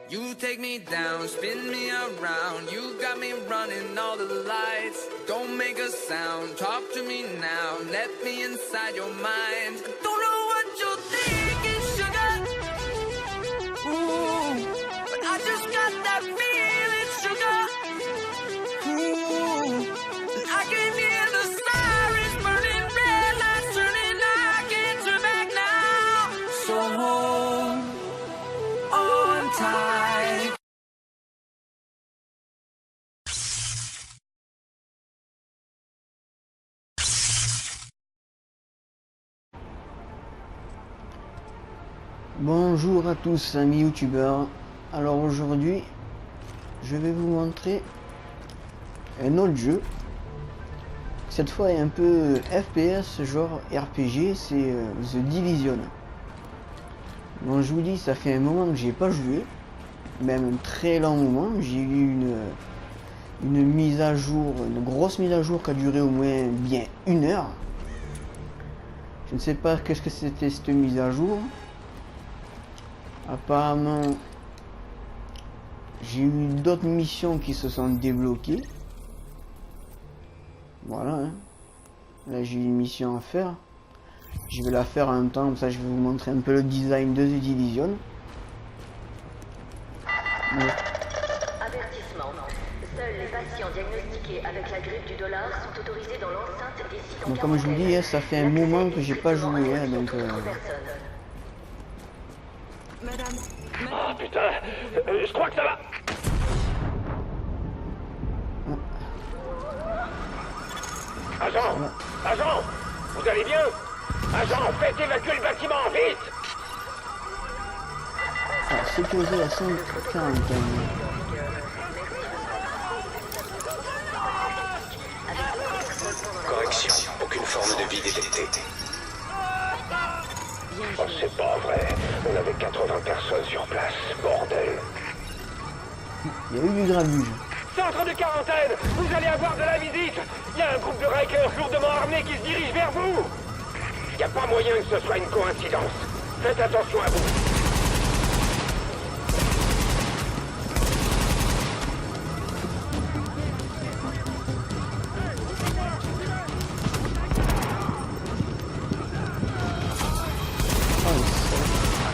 You take me down, spin me around. You got me running all the lights. Don't make a sound, talk to me now. Let me inside your mind. Don't know what you're thinking, sugar. Ooh, but I just got that feeling, sugar. Ooh, and I can hear the sirens burning, red lights turning. I can't turn back now. So hold on tight. Bonjour à tous amis youtubeurs. Alors aujourd'hui je vais vous montrer un autre jeu. Cette fois est un peu FPS genre RPG, c'est The Division. Donc je vous dis, ça fait un moment que j'ai pas joué, même un très long moment. J'ai eu une mise à jour, une grosse mise à jour qui a duré au moins bien 1 heure. Je ne sais pas qu'est-ce que c'était cette mise à jour. Apparemment, j'ai eu d'autres missions qui se sont débloquées. Voilà. Hein. Là, j'ai une mission à faire. Je vais la faire en même temps, comme ça je vais vous montrer un peu le design de The Division. Ouais. Avertissement. Seuls les patients diagnostiqués avec la grippe du dollar sont autorisés dans l'enceinte des sites en Donc comme je vous dis, ça fait un moment que j'ai pas joué, hein, donc... Madame, Oh putain, je crois que ça va. Agent, vous allez bien? Agent, faites évacuer le bâtiment, vite. Ah, sécuriser la 540. Correction, aucune forme de vie détectée. Oh, c'est pas vrai. On avait 80 personnes sur place, bordel. Il y a eu du grabuge. Centre de quarantaine, vous allez avoir de la visite. Il y a un groupe de Rikers lourdement armés qui se dirige vers vous. Il n'y a pas moyen que ce soit une coïncidence. Faites attention à vous.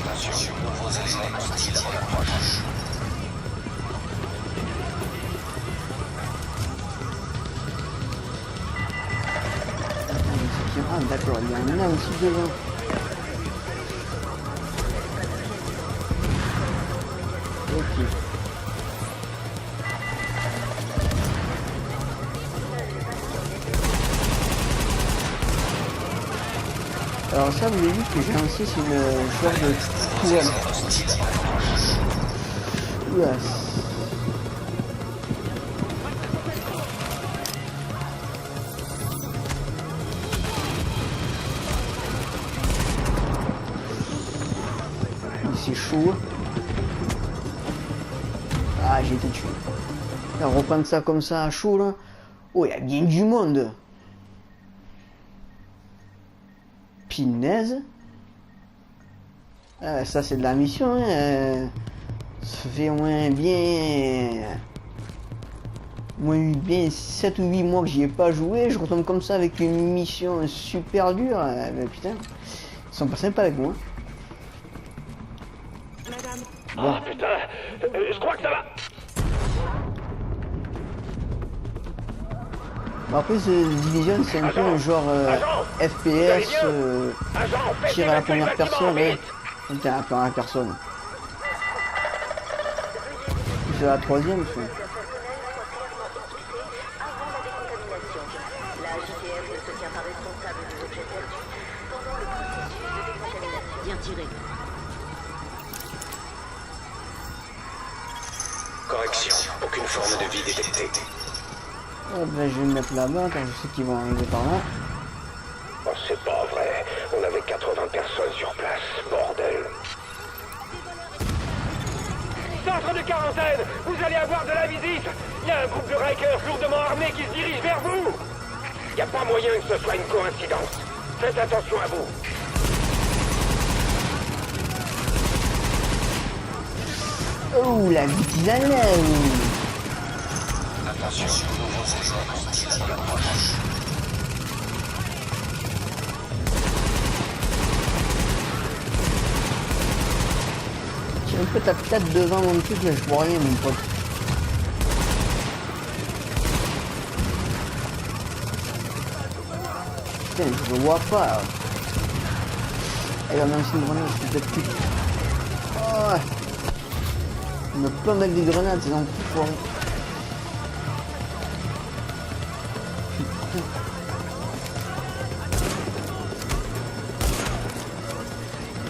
Attention, nouveaux éléments hostiles en approche. Ah d'accord, il y en a aussi devant. Ok. Alors ça, vous avez vu que j'ai lancé sur une genre de tourelle. Oula. C'est chaud. Ah, j'ai été tué. Là, reprendre ça comme ça à chaud là. Oh, il y a bien du monde. Pinaise. Ah, ça c'est de la mission. Hein. Ça fait au moins bien 7 ou 8 mois que j'y ai pas joué. Je retombe comme ça avec une mission super dure. Ben, putain, ils sont pas sympas avec moi. Oh putain, je crois que ça va. Bon, après, The Division, c'est un peu un genre FPS, tir à la première personne, hein. Putain, à la première personne. C'est la troisième, ça. La JTF ne se tient pas responsable des objets perdus pendant le processus de décontamination. Bien tiré. Correction, aucune forme de vie détectée. Oh, ben, je vais me mettre là-bas, car je sais qu'ils vont arriver par là. Oh, c'est pas vrai. On avait 80 personnes sur place, bordel. Centre de quarantaine, vous allez avoir de la visite. Il y a un groupe de Rikers lourdement armés qui se dirige vers vous. Il n'y a pas moyen que ce soit une coïncidence. Faites attention à vous. Oh, la tisane. Attention, nouveaux essais hostiles approchent. J'ai un peu ta tête devant mon truc, là, je vois rien, mon pote. Putain, je le vois pas. Elle va lancer une grenade, c'est peut-être plus. Oh, il me plombe avec des grenades, ces enfoirés.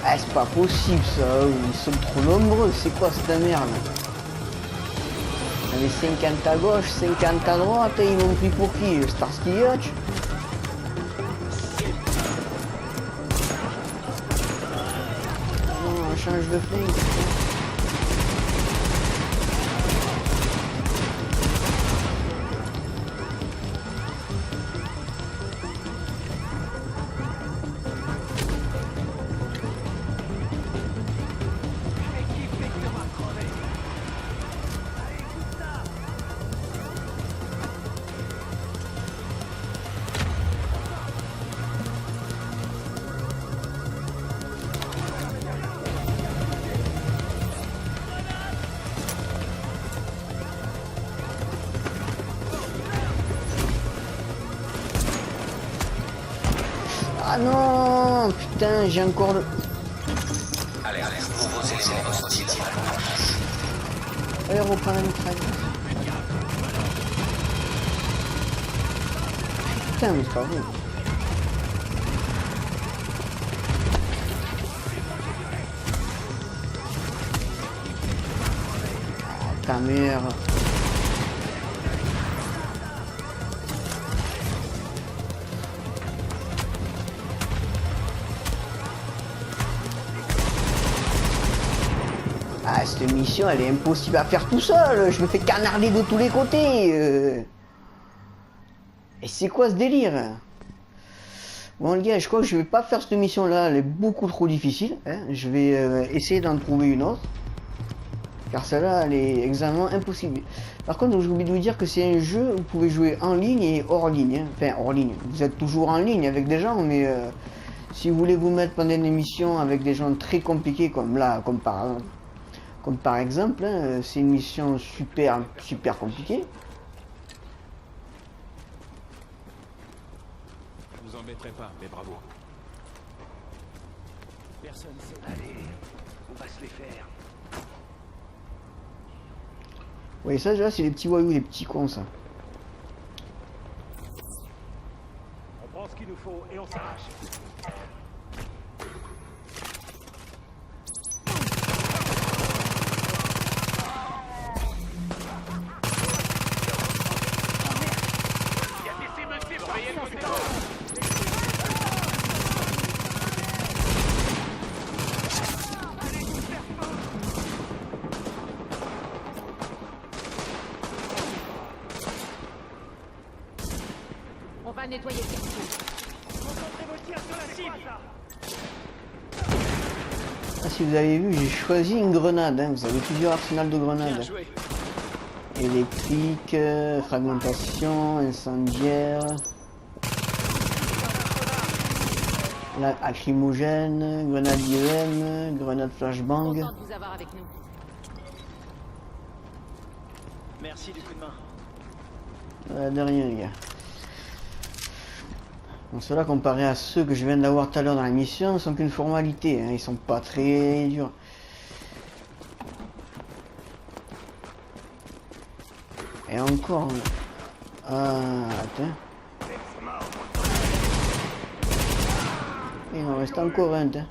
Ah, c'est pas possible ça, ils sont trop nombreux, c'est quoi cette merde? Il y avait 50 à gauche, 50 à droite, et ils m'ont pris pour qui? Starsky Hutch? Non, on change de flingue. Ah non, putain, j'ai encore le... Alerte, nouveaux essais hostiles approchent. Allez, reprends la mitrailleuse. Putain, mais c'est pas vrai. Ah, ta mère. Ah, cette mission, elle est impossible à faire tout seul. Je me fais canarder de tous les côtés. Et c'est quoi ce délire? Bon, les gars, je crois que je vais pas faire cette mission-là. Elle est beaucoup trop difficile. Hein. Je vais essayer d'en trouver une autre. Car celle-là, elle est extrêmement impossible. Par contre, j'ai oublié de vous dire que c'est un jeu où vous pouvez jouer en ligne et hors ligne. Hein. Enfin, hors ligne. Vous êtes toujours en ligne avec des gens, mais si vous voulez vous mettre pendant une émission avec des gens très compliqués, comme là, comme par exemple, hein, c'est une mission super compliquée. Je vous embêterai pas, mais bravo. Personne sait. Allez, on va se les faire. Oui, ça, là, c'est les petits voyous, les petits cons, ça. On prend ce qu'il nous faut et on s'arrache. On va nettoyer cette chose. Concentrez vos tirs sur la cible. Ah, si vous avez vu, j'ai choisi une grenade. Hein. Vous avez plusieurs arsenals de grenades. Bien joué. Électrique, fragmentation, incendiaire, lacrymogène, grenade IEM, grenade flashbang. Content de vous avoir avec nous. Merci du coup de main. De rien, les gars. Bon, ceux-là, comparé à ceux que je viens d'avoir tout à l'heure dans la mission, ne sont qu'une formalité. Hein. Ils sont pas très durs. Et encore... attends. Il en reste encore un, hein.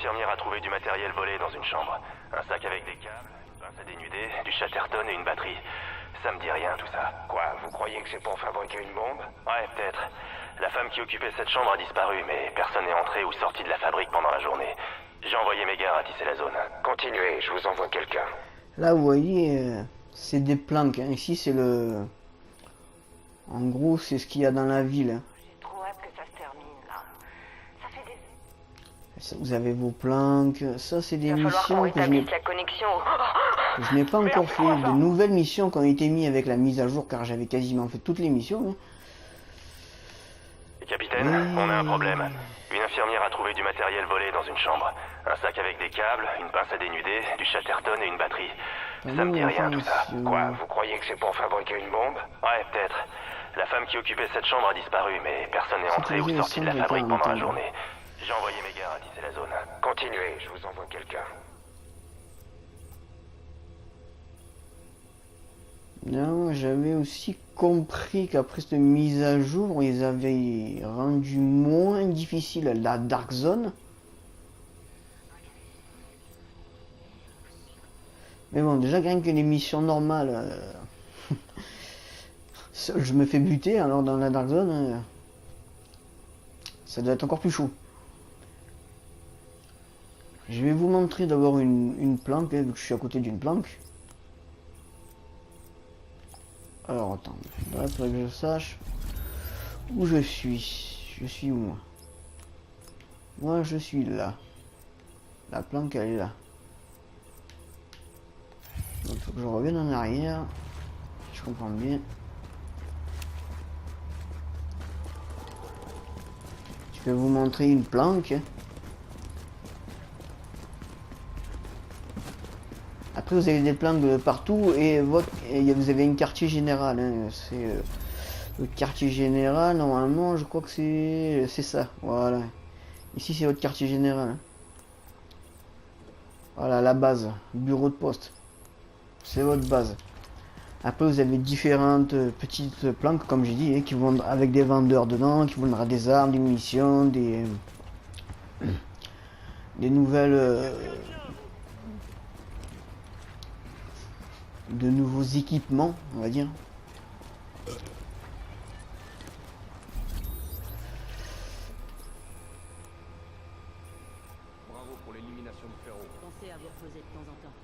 infirmière a trouvé du matériel volé dans une chambre. Un sac avec des câbles, une pince à dénuder, du Chatterton et une batterie. Ça me dit rien tout ça. Quoi, vous croyez que c'est pour fabriquer une bombe? Ouais, peut-être. La femme qui occupait cette chambre a disparu, mais personne n'est entré ou sorti de la fabrique pendant la journée. J'ai envoyé mes gars ratisser la zone. Continuez, je vous envoie quelqu'un. Là, vous voyez, c'est des planques. Hein. Ici, c'est le... En gros, c'est ce qu'il y a dans la ville. Hein. J'ai trop hâte que ça se termine, là. Ça fait des... Ça, vous avez vos planques. Ça, c'est des Il va falloir qu'on missions que rétablisse la connexion. je n'ai pas encore fait. De nouvelles missions qui ont été mises avec la mise à jour, car j'avais quasiment fait toutes les missions. Hein. Capitaine, on a un problème. Une infirmière a trouvé du matériel volé dans une chambre. Un sac avec des câbles, une pince à dénuder, du Chatterton et une batterie. Ça me dit rien tout ça. Quoi, vous croyez que c'est pour fabriquer une bombe? Ouais, peut-être. La femme qui occupait cette chambre a disparu, mais personne n'est entré ou sorti de la fabrique pendant la journée. J'ai envoyé mes gars ratisser la zone. Continuez, je vous envoie quelqu'un. Non, j'avais aussi compris qu'après cette mise à jour, ils avaient rendu moins difficile la Dark Zone. Mais bon, déjà, rien que les missions normales, je me fais buter, alors dans la Dark Zone, ça doit être encore plus chaud. Je vais vous montrer d'abord une planque, vu que je suis à côté d'une planque. Alors attends, il faudrait que je sache où je suis. Je suis où moi? Moi je suis là. La planque elle est là. Donc il faut que je revienne en arrière. Je comprends bien. Je vais vous montrer une planque. Après vous avez des planques de partout et vous avez un quartier général. Hein. C'est le quartier général, normalement je crois que c'est ça. Voilà. Ici c'est votre quartier général. Hein. Voilà la base, bureau de poste. C'est votre base. Après vous avez différentes petites planques comme j'ai dit, hein, qui vont avec des vendeurs dedans, qui vendront des armes, des munitions, des nouvelles... de nouveaux équipements, on va dire. Bravo pour l'élimination de Ferro. Pensez à vous reposer de temps en temps.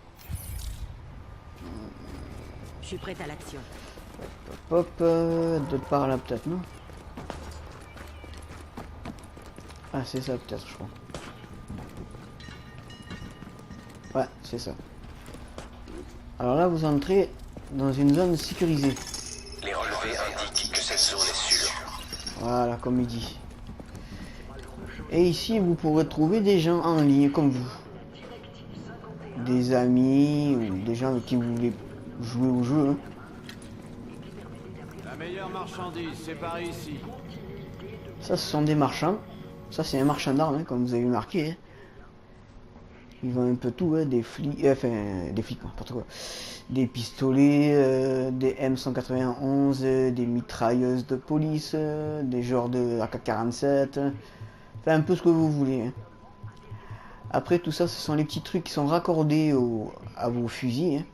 Je suis prête à l'action. Hop, de par là peut-être, non? Ah, c'est ça peut-être, je crois. Ouais, c'est ça. Alors là, vous entrez dans une zone sécurisée. Les relevés indiquent que cette zone est sûre. Voilà, comme il dit. Et ici, vous pourrez trouver des gens en ligne comme vous. Des amis ou des gens avec qui vous voulez jouer au jeu. Hein. La meilleure marchandise, c'est par ici. Ça, ce sont des marchands. Ça, c'est un marchand d'armes, hein, comme vous avez marqué. Hein. Ils vendent un peu tout, hein, des flics, des flics, n'importe quoi. Des pistolets, des M191, des mitrailleuses de police, des genres de AK-47. Enfin, un peu ce que vous voulez. Hein. Après, tout ça, ce sont les petits trucs qui sont raccordés à vos fusils. Hein.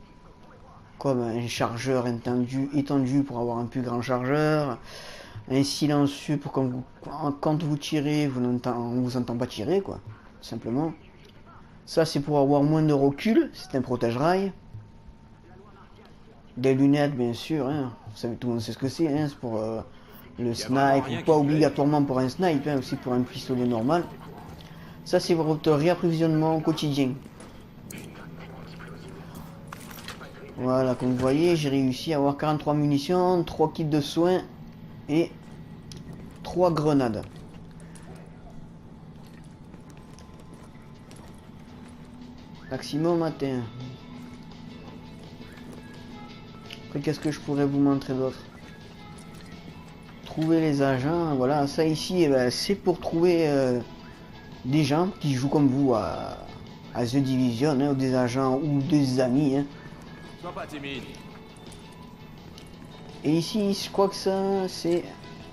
Comme un chargeur étendu pour avoir un plus grand chargeur. Un silencieux pour quand vous tirez, on vous entend pas tirer, quoi. Simplement. Ça, c'est pour avoir moins de recul. C'est un protège-rail. Des lunettes, bien sûr. Hein. Vous savez, tout le monde sait ce que c'est. Hein. C'est pour le snipe. Ou pas obligatoirement pour un snipe. Hein, aussi pour un pistolet normal. Ça, c'est votre réapprovisionnement quotidien. Voilà, comme vous voyez, j'ai réussi à avoir 43 munitions, 3 kits de soins et 3 grenades. Maximum atteint. Après, qu'est-ce que je pourrais vous montrer d'autre? Trouver les agents, voilà, ça ici, eh ben, c'est pour trouver des gens qui jouent comme vous à The Division, hein, ou des agents ou des amis. Hein. Sois pas timide. Et ici, je crois que ça, c'est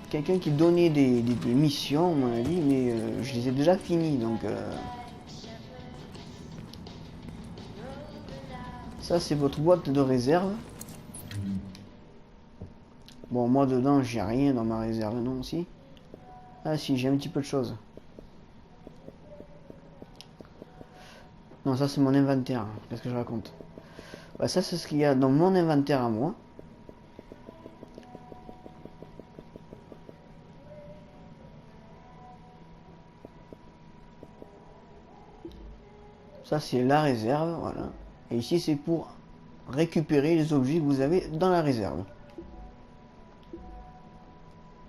quelqu'un qui donnait des missions, on m'a dit, mais je les ai déjà finies, donc... Ça, c'est votre boîte de réserve. Bon, moi, dedans, j'ai rien dans ma réserve, non, aussi. Ah, si, j'ai un petit peu de choses. Non, ça, c'est mon inventaire. Qu'est-ce que je raconte? Ouais, ça, c'est ce qu'il y a dans mon inventaire à moi. Ça, c'est la réserve, voilà. Et ici, c'est pour récupérer les objets que vous avez dans la réserve.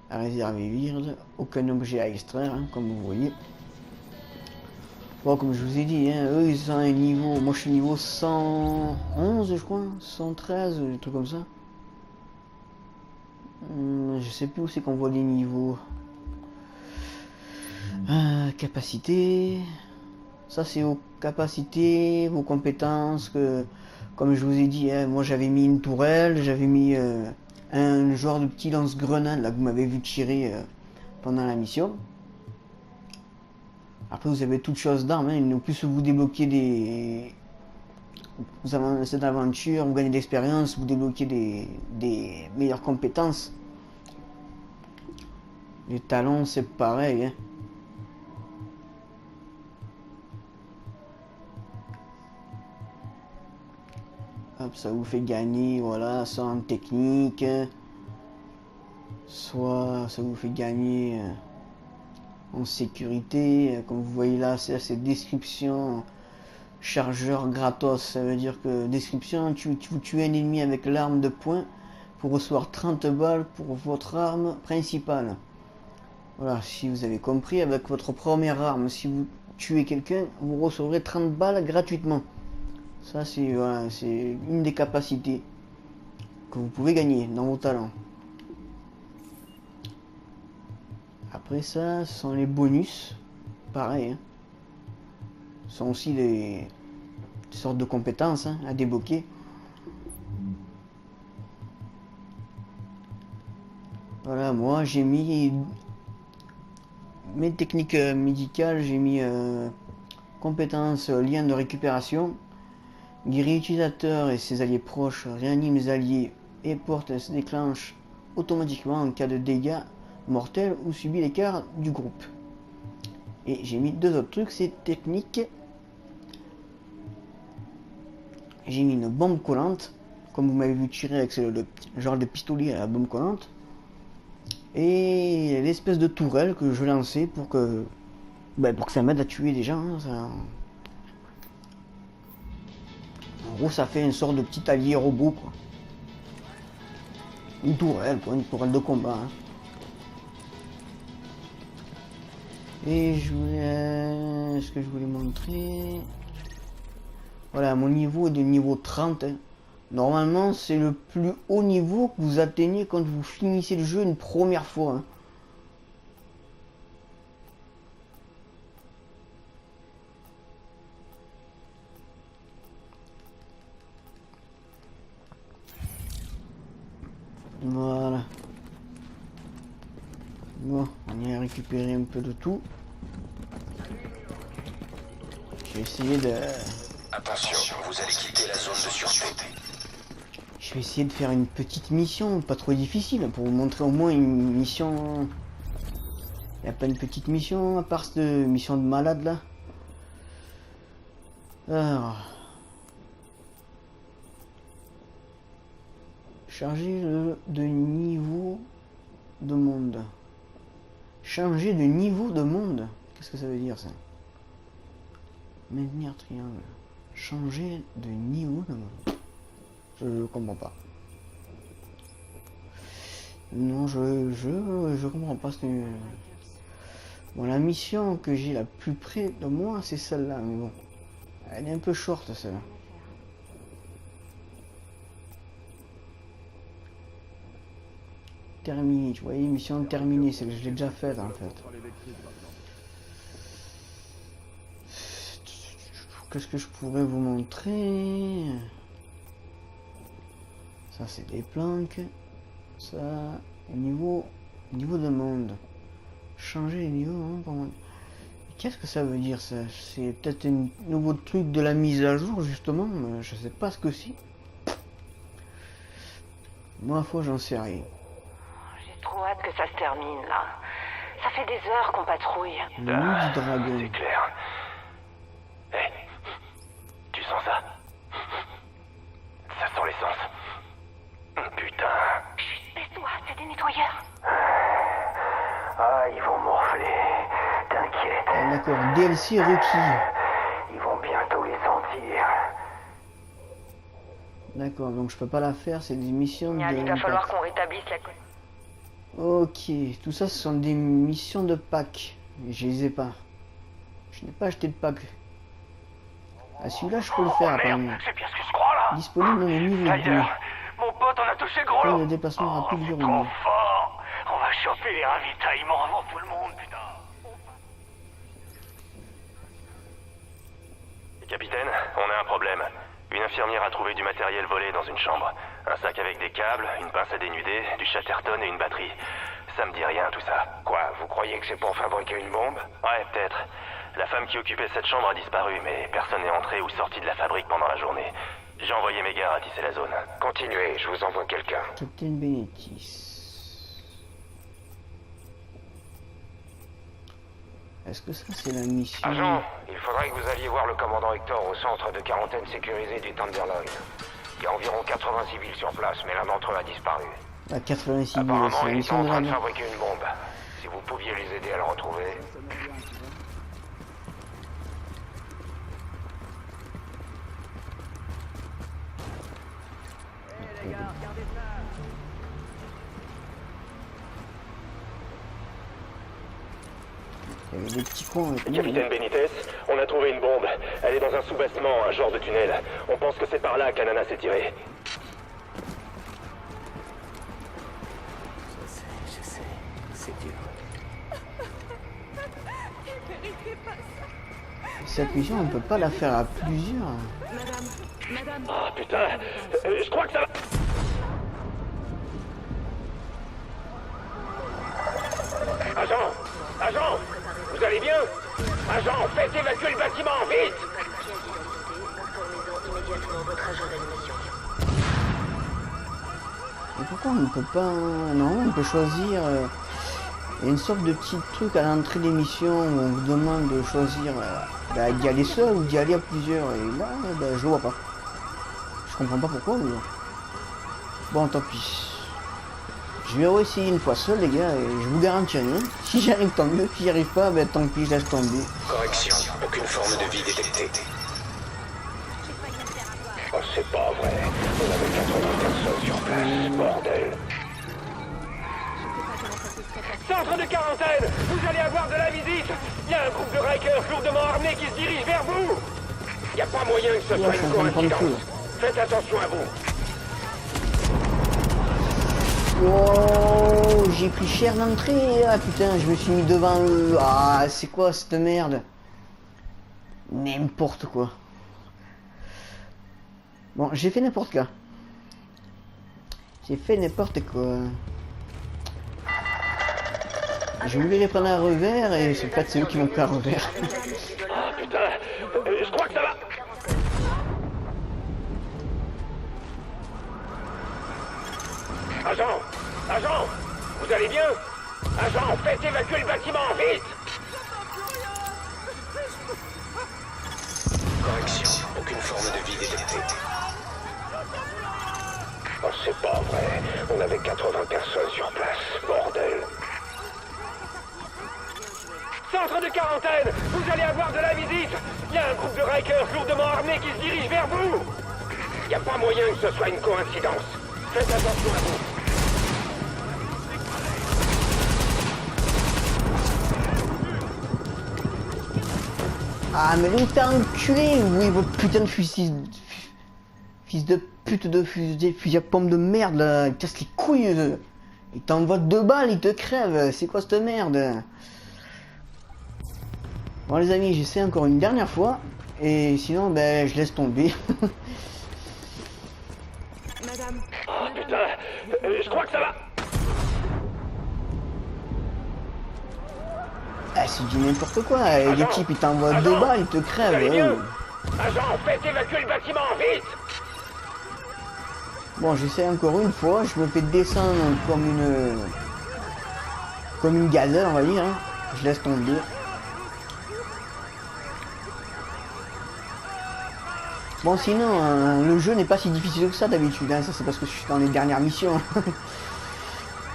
La réserve est vide, aucun objet à extraire, hein, comme vous voyez. Bon, comme je vous ai dit, hein, eux, ils ont un niveau... Moi, je suis niveau 111, je crois, 113, des trucs comme ça. Je sais plus où c'est qu'on voit les niveaux. Capacité... Ça, c'est aux capacités, vos compétences, que, comme je vous ai dit, hein, moi j'avais mis une tourelle, j'avais mis un genre de petit lance-grenade là que vous m'avez vu tirer pendant la mission. Après, vous avez toutes choses d'armes, hein, en plus vous débloquez des... Vous avez cette aventure, vous gagnez de l'expérience, vous débloquez des meilleures compétences. Les talons, c'est pareil, hein. Hop, ça vous fait gagner, voilà, soit en technique, soit ça vous fait gagner en sécurité. Comme vous voyez là, c'est description chargeur gratos. Ça veut dire que description, vous tuez un ennemi avec l'arme de poing pour recevoir 30 balles pour votre arme principale. Voilà, si vous avez compris, avec votre première arme, si vous tuez quelqu'un, vous recevrez 30 balles gratuitement. Ça, c'est voilà, c'est une des capacités que vous pouvez gagner dans vos talents. Après ça, ce sont les bonus. Pareil. Hein. Ce sont aussi des sortes de compétences hein, à débloquer. Voilà, moi j'ai mis mes techniques médicales, j'ai mis compétences lien de récupération. Guérit l'utilisateur et ses alliés proches, réanime les alliés et porte se déclenche automatiquement en cas de dégâts mortels ou subit l'écart du groupe. Et j'ai mis deux autres trucs, c'est technique. J'ai mis une bombe collante, comme vous m'avez vu tirer avec le genre de pistolet à la bombe collante. Et l'espèce de tourelle que je lançais pour que ça m'aide à tuer des gens. Hein, ça... En gros, ça fait une sorte de petit allié robot, quoi. Une tourelle, quoi, une tourelle de combat. Hein. Et je voulais... ce que je voulais montrer... Voilà, mon niveau est de niveau 30. Hein. Normalement, c'est le plus haut niveau que vous atteignez quand vous finissez le jeu une première fois. Hein. Voilà. Bon, on y a récupéré un peu de tout. Je vais essayer de... Attention, vous allez quitter la zone de sûreté. Je vais essayer de faire une petite mission, pas trop difficile, pour vous montrer au moins une mission... Il n'y a pas une petite mission, à part cette mission de malade là. Alors... Changer de niveau de monde. Changer de niveau de monde. Qu'est-ce que ça veut dire ça? Maintenir triangle. Changer de niveau de monde. Je comprends pas. Non, je comprends pas. Bon, la mission que j'ai la plus près de moi, c'est celle-là, mais bon. Elle est un peu short celle-là. Terminé, tu vois, mission terminée, c'est que je l'ai déjà faite en fait. Qu'est-ce que je pourrais vous montrer? Ça c'est des planques. Ça, niveau de monde. Changer les niveaux, hein, pour moi. Qu'est-ce que ça veut dire ça? C'est peut-être un nouveau truc de la mise à jour justement, mais je sais pas ce que c'est. Moi, foi, j'en sais rien. J'ai trop hâte que ça se termine, là. Ça fait des heures qu'on patrouille. Le nom du dragon. C'est clair. Hé, tu sens ça? Ça sent l'essence. Putain. Chut, baisse-toi, c'est des nettoyeurs. Ah, ils vont morfler. T'inquiète. Ah, d'accord, DLC requis. Ils vont bientôt les sentir. D'accord, donc je peux pas la faire, c'est des missions de... Il va falloir qu'on rétablisse la... Ok, tout ça ce sont des missions de pack. Mais je les ai pas. Je n'ai pas acheté de pack. Ah, celui-là je peux le faire apparemment. C'est bien ce que je crois là. Disponible dans le niveau 2. Tyler, mon pote, on a touché gros Point lot. de déplacement rapide Trop verrouillé. fort. On va choper les ravitaillements avant tout le monde, putain. Capitaine, on a un problème. Une infirmière a trouvé du matériel volé dans une chambre. Un sac avec des câbles, une pince à dénuder, du Chatterton et une batterie. Ça me dit rien tout ça. Quoi, vous croyez que c'est pour fabriquer une bombe? Ouais, peut-être. La femme qui occupait cette chambre a disparu, mais personne n'est entré ou sorti de la fabrique pendant la journée. J'ai envoyé mes gars ratisser la zone. Continuez, je vous envoie quelqu'un. Captain Bennetis. Est-ce que ça c'est la mission? Agent, il faudrait que vous alliez voir le commandant Hector au centre de quarantaine sécurisé du Tenderloin. Il y a environ 80 civils sur place, mais l'un d'entre eux a disparu. À 86 000, Apparemment, c'est la ils sont mission en de train la de mer. fabriquer une bombe. Si vous pouviez les aider à le retrouver... Il y avait des petits cons avec nous. Capitaine Benitez, on a trouvé une bombe. Elle est dans un sous-bassement, un genre de tunnel. On pense que c'est par là qu'Ananas s'est tiré. Je sais, c'est dur. Cette mission on peut pas la faire à plusieurs. Ah putain, je crois que ça va... Agent, vous allez bien? Agent, faites évacuer le bâtiment, vite! Informez-en immédiatement votre agent d'animation. Mais pourquoi on ne peut pas... Non, on peut choisir... Il y a une sorte de petit truc à l'entrée des missions où on vous demande de choisir d'y aller seul ou d'y aller à plusieurs. Et là, je le vois pas. Je comprends pas pourquoi. Mais... Bon, tant pis. Je vais essayer une fois seul, les gars, et je vous garantis rien. Si j'arrive, tant mieux. Si j'y arrive pas, ben tant pis, je laisse tomber. Correction, aucune forme de vie détectée. Oh, c'est pas vrai. On avait 80 personnes sur place, bordel. Centre de quarantaine! Vous allez avoir de la visite! Il y a un groupe de Rikers lourdement armés qui se dirige vers vous! Il n'y a pas moyen que ce soit une coïncidence. Faites attention à vous. Oh, j'ai pris cher d'entrée. Ah putain, je me suis mis devant eux. Ah, c'est quoi cette merde? N'importe quoi. Bon, j'ai fait n'importe quoi. J'ai fait n'importe quoi. Je voulais les prendre à revers et c'est pas eux qui m'ont pris à revers. Ah putain, je crois que ça va. Agent, vous allez bien? Agent, faites évacuer le bâtiment, vite! Correction, aucune forme de vie détectée. Oh, c'est pas vrai. On avait 80 personnes sur place, bordel. Centre de quarantaine! Vous allez avoir de la visite! Il y a un groupe de Rikers lourdement armés qui se dirige vers vous! Il n'y a pas moyen que ce soit une coïncidence. Faites attention à vous. Ah mais l'autre t'as enculé, oui votre putain de fils de pute de fusil à pompe de merde là, il casse les couilles, il t'envoie 2 balles, il te crève, c'est quoi cette merde? Bon les amis, j'essaie encore une dernière fois, et sinon ben je laisse tomber. Oh putain, je crois que ça va. Ah, c'est du n'importe quoi. Les types, ils t'envoient 2 balles, ils te crèvent. Vous allez mieux? Agent, faites évacuer le bâtiment, vite! Bon, j'essaie encore une fois. Je me fais descendre comme une gazelle, on va dire. Hein. Je laisse tomber. Bon, sinon, le jeu n'est pas si difficile que ça d'habitude. Hein. Ça, c'est parce que je suis dans les dernières missions.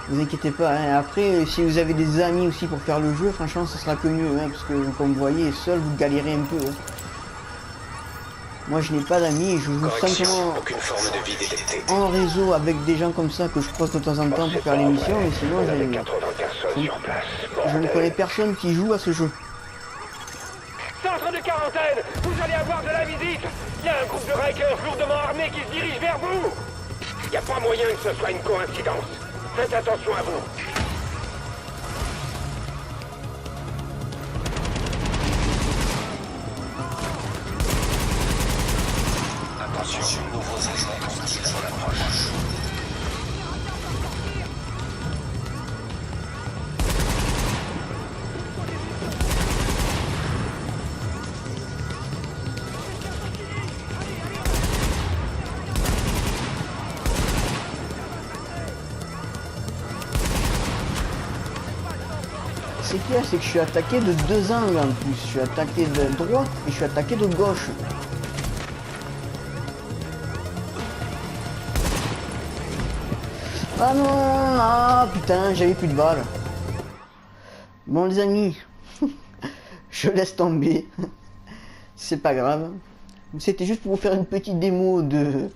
Vous inquiétez pas. Hein. Après, si vous avez des amis aussi pour faire le jeu, franchement, ça sera que mieux. Hein, parce que, comme vous voyez, seul, vous galérez un peu. Hein. Moi, je n'ai pas d'amis et je joue simplement en réseau avec des gens comme ça que je croise de temps en temps pour faire l'émission. Mais sinon, je ne connais personne qui joue à ce jeu. Centre de quarantaine, vous allez avoir de la visite. Il y a un groupe de Rikers lourdement armés qui se dirige vers vous. Il n'y a pas moyen que ce soit une coïncidence. Faites attention à vous. Attention, nouveaux agents hostiles sur l'approche. C'est clair, c'est que je suis attaqué de 2 angles en plus. Je suis attaqué de droite et je suis attaqué de gauche. Ah non, ah putain, j'avais plus de balles. Bon les amis, je laisse tomber. C'est pas grave. C'était juste pour vous faire une petite démo de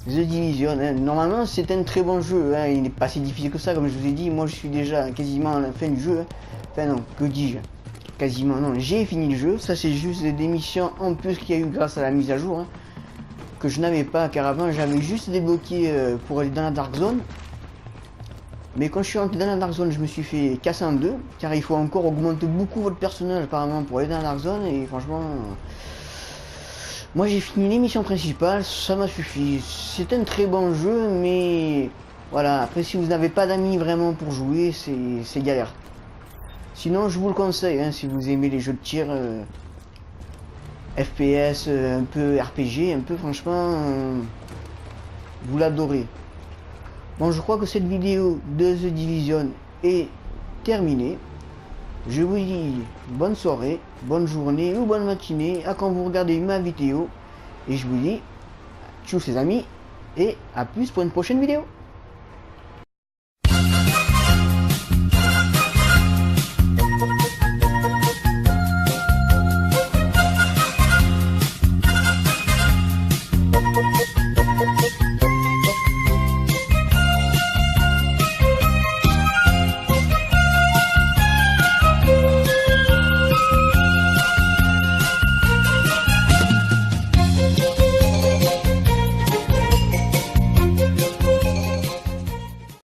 The Division. Hein. Normalement c'est un très bon jeu, hein. Il n'est pas si difficile que ça comme je vous ai dit. Moi je suis déjà quasiment à la fin du jeu. Hein. Enfin non, que dis-je? Quasiment non, j'ai fini le jeu. Ça c'est juste des missions en plus qu'il y a eu grâce à la mise à jour. Hein, que je n'avais pas car avant j'avais juste débloqué pour aller dans la Dark Zone. Mais quand je suis rentré dans la Dark Zone, je me suis fait casser en 2, car il faut encore augmenter beaucoup votre personnage apparemment pour aller dans la Dark Zone, et franchement, moi j'ai fini l'émission principale, ça m'a suffi. C'est un très bon jeu, mais voilà, après si vous n'avez pas d'amis vraiment pour jouer, c'est galère. Sinon je vous le conseille, hein, si vous aimez les jeux de tir, FPS, un peu RPG, un peu franchement, vous l'adorez. Bon, je crois que cette vidéo de The Division est terminée. Je vous dis bonne soirée, bonne journée ou bonne matinée à quand vous regardez ma vidéo. Et je vous dis, tchou les amis, et à plus pour une prochaine vidéo.